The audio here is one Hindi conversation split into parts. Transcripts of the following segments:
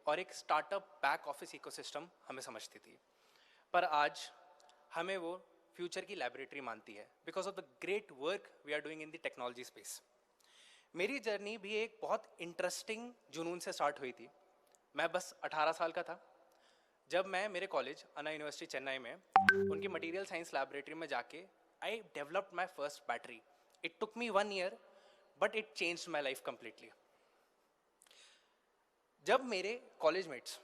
और एक स्टार्टअप बैक ऑफिस इकोसिस्टम हमें समझती थी, पर आज हमें वो फ्यूचर की लैबोरेटरी मानती है because of the great work we are doing in the technology space. मेरी जर्नी भी एक बहुत इंटरेस्टिंग जुनून से स्टार्ट हुई थी। मैं बस 18 साल का था जब मैं मेरे कॉलेज अन्ना यूनिवर्सिटी चेन्नई में उनकी मटेरियल साइंस लैबोरेटरी में जाके I developed my first battery. It took me 1 year but it changed my life completely. जब मेरे कॉलेज मेट्स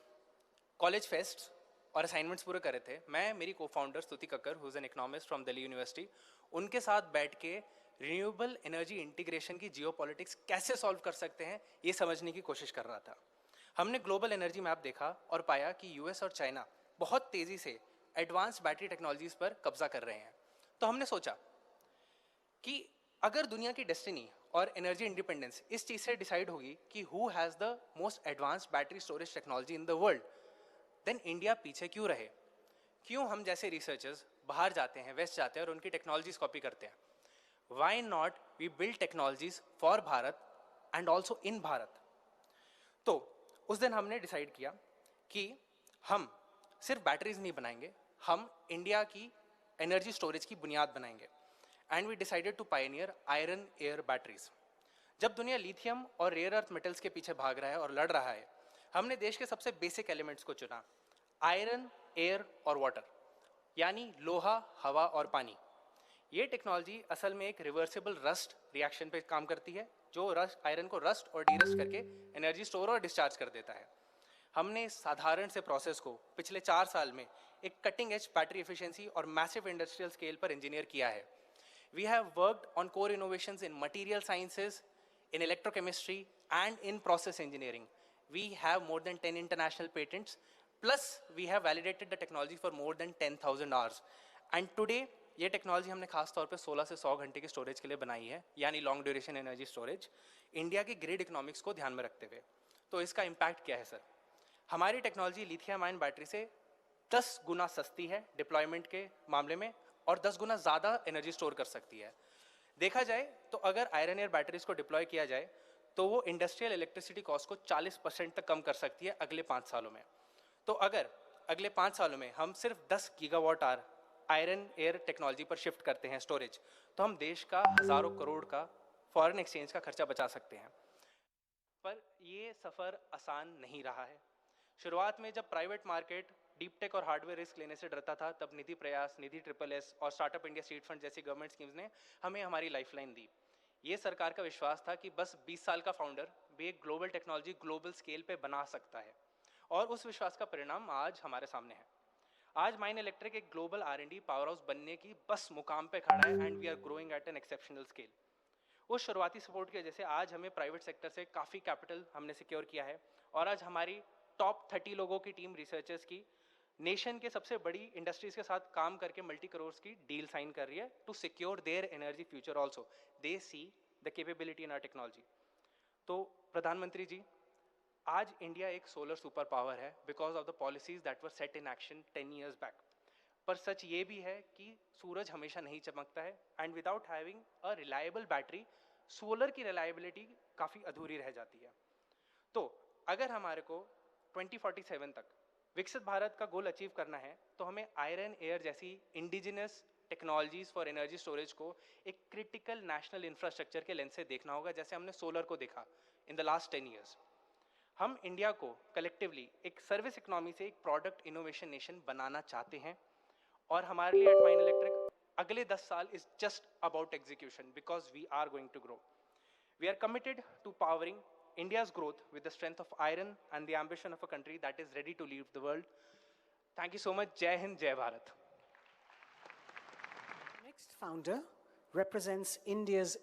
कॉलेज फेस्ट और असाइनमेंट्स पूरे करे थे, मैं मेरी को फाउंडर स्तुति Kakkar who is an economist from Delhi university, उनके साथ बैठ के रिन्यूएबल एनर्जी इंटीग्रेशन की जियोपॉलिटिक्स कैसे सॉल्व कर सकते हैं ये समझने की कोशिश कर रहा था। हमने ग्लोबल एनर्जी मैप देखा और पाया कि यूएस और चाइना बहुत तेजी से एडवांस बैटरी टेक्नोलॉजीज पर कब्जा कर रहे हैं। तो हमने सोचा कि अगर दुनिया की डेस्टिनी और एनर्जी इंडिपेंडेंस इस चीज से डिसाइड होगी कि who has the most advanced battery storage technology in the world, then India पीछे क्यों रहे? क्यों हम जैसे रिसर्चर्स बाहर जाते हैं, वेस्ट जाते हैं और उनकी टेक्नोलॉजीज कॉपी करते हैं? Why not we build technologies for Bharat and also in Bharat? तो उस दिन हमने डिसाइड किया कि हम सिर्फ बैटरीज नहीं बनाएंगे, हम इंडिया की एनर्जी स्टोरेज की बुनियाद बनाएंगे। And we decided to pioneer iron air batteries. जब दुनिया लिथियम और रेयर अर्थ मेटल्स के पीछे भाग रहा है और लड़ रहा है, हमने देश के सबसे बेसिक एलिमेंट्स को चुना, आयरन, एयर और वाटर, यानी लोहा, हवा और पानी। ये टेक्नोलॉजी असल में एक रिवर्सिबल रस्ट रिएक्शन पे काम करती है, जो रस्ट आयरन को रस्ट और डीरस्ट करके एनर्जी स्टोर और डिस्चार्ज कर देता है। हमने इस साधारण से प्रोसेस को पिछले 4 साल में एक कटिंग एज बैटरी एफिशिएंसी और मैसिव इंडस्ट्रियल स्केल पर इंजीनियर किया है। We have worked on core innovations in material sciences, in electrochemistry, and in process engineering. We have more than 10 international patents, plus we have validated the technology for more than 10,000 hours. And today, ये टेक्नोलॉजी हमने खास तौर पे 16 से 100 घंटे के स्टोरेज के लिए बनाई है, यानी long duration energy storage, India के ग्रिड इकोनॉमिक्स को ध्यान में रखते हुए। तो इसका इम्पैक्ट क्या है सर? हमारी टेक्नोलॉजी लिथियम आयन बैटरी से 10 गुना सस्ती है डिप्लॉयमेंट के मामले में और 10 गुना ज़्यादा एनर्जी स्टोर कर सकती है। देखा जाए तो अगर आयरन एयर बैटरीज को डिप्लॉय किया जाए तो वो इंडस्ट्रियल इलेक्ट्रिसिटी कॉस्ट को 40% तक कम कर सकती है अगले 5 सालों में। तो अगर अगले 5 सालों में हम सिर्फ 10 gigawatt hour iron air technology पर शिफ्ट करते हैं स्टोरेज, तो हम देश का हज़ारों करोड़ का फॉरेन एक्सचेंज का खर्चा बचा सकते हैं। पर ये सफ़र आसान नहीं रहा है। शुरुआत में जब प्राइवेट मार्केट डीप टेक और हार्डवेयर रिस्क लेने से डरता था, तब निधि प्रयास, निधि ट्रिपल एस और स्टार्टअप इंडिया सीड फंड जैसी गवर्नमेंट स्कीम्स ने हमें हमारी लाइफलाइन दी। ये सरकार का विश्वास था कि बस 20 साल का फाउंडर भी एक ग्लोबल टेक्नोलॉजी ग्लोबल स्केल पे बना सकता है, और उस विश्वास का परिणाम आज हमारे सामने है। आज माइन इलेक्ट्रिक एक ग्लोबल R&D पावर हाउस बनने की बस मुकाम पे खड़ा है and we are growing at an exceptional scale. उस शुरुआती सपोर्ट की वजह से आज हमें प्राइवेट सेक्टर से काफ़ी कैपिटल हमने सिक्योर किया है, और आज हमारी टॉप 30 लोगों की टीम रिसर्चर्स की नेशन के सबसे बड़ी इंडस्ट्रीज के साथ काम करके मल्टी करोर्स की डील साइन कर रही है to secure their energy future also. They see the capability in our technology. तो प्रधानमंत्री जी, आज इंडिया एक सोलर सुपर पावर है because of the policies that were set in action 10 years back. पर सच ये भी है कि सूरज हमेशा नहीं चमकता है, and without having a reliable battery solar की रिलायबिलिटी काफ़ी अधूरी रह जाती है। तो अगर हमारे को 2047 तक विकसित भारत का गोल अचीव करना है, तो हमें आयरन एयर जैसी indigenous technologies for energy storage को एक क्रिटिकल नेशनल इंफ्रास्ट्रक्चर के लेंस से देखना होगा, जैसे हमने सोलर को देखा इन द लास्ट 10 years। हम इंडिया को कलेक्टिवली एक सर्विस इकोनॉमी से एक प्रोडक्ट इनोवेशन नेशन बनाना चाहते हैं, और हमारे लिए एट माइन इलेक्ट्रिक अगले 10 साल is just about execution because we are going to grow. We are committed to powering India's growth with the strength of iron and the ambition of a country that is ready to lead the world. Thank you so much. Jai Hind, Jai Bharat. Next founder represents India's